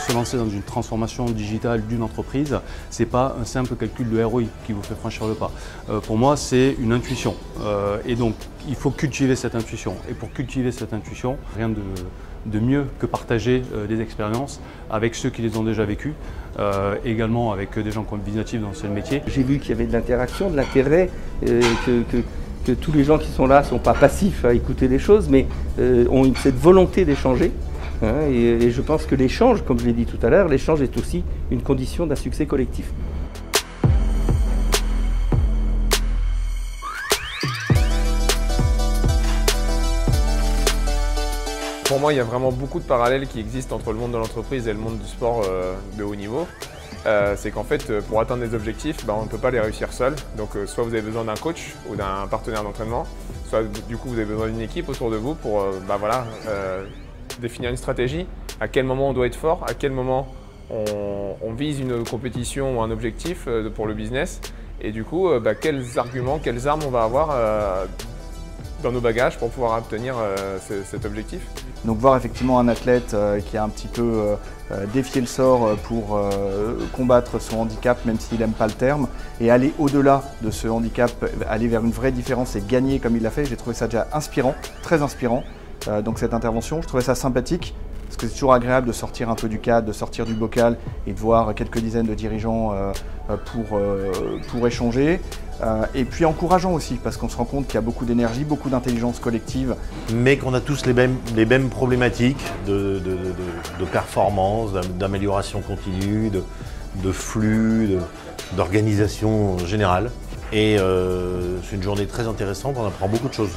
se lancer dans une transformation digitale d'une entreprise, ce n'est pas un simple calcul de ROI qui vous fait franchir le pas. Pour moi, c'est une intuition. Et donc, il faut cultiver cette intuition. Et pour cultiver cette intuition, rien de mieux que partager des expériences avec ceux qui les ont déjà vécues, également avec des gens qui ont une vision dans ce métier. J'ai vu qu'il y avait de l'interaction, de l'intérêt, que tous les gens qui sont là ne sont pas passifs à écouter les choses, mais ont cette volonté d'échanger. Hein, et je pense que l'échange, comme je l'ai dit tout à l'heure, l'échange est aussi une condition d'un succès collectif. Pour moi, il y a vraiment beaucoup de parallèles qui existent entre le monde de l'entreprise et le monde du sport de haut niveau. C'est qu'en fait, pour atteindre des objectifs, on ne peut pas les réussir seul. Donc, soit vous avez besoin d'un coach ou d'un partenaire d'entraînement, soit du coup, vous avez besoin d'une équipe autour de vous pour définir une stratégie. À quel moment on doit être fort, à quel moment on vise une compétition ou un objectif pour le business. Et du coup, quels arguments, quelles armes on va avoir dans nos bagages pour pouvoir obtenir cet objectif. Donc voir effectivement un athlète qui a un petit peu défié le sort pour combattre son handicap, même s'il n'aime pas le terme, et aller au-delà de ce handicap, aller vers une vraie différence et gagner comme il l'a fait, j'ai trouvé ça déjà inspirant, très inspirant. Donc cette intervention, je trouvais ça sympathique, parce que c'est toujours agréable de sortir un peu du cadre, de sortir du bocal et de voir quelques dizaines de dirigeants pour échanger. Et puis encourageant aussi, parce qu'on se rend compte qu'il y a beaucoup d'énergie, beaucoup d'intelligence collective. Mais qu'on a tous les mêmes problématiques de performance, d'amélioration continue, de flux, d'organisation générale. Et c'est une journée très intéressante, on apprend beaucoup de choses.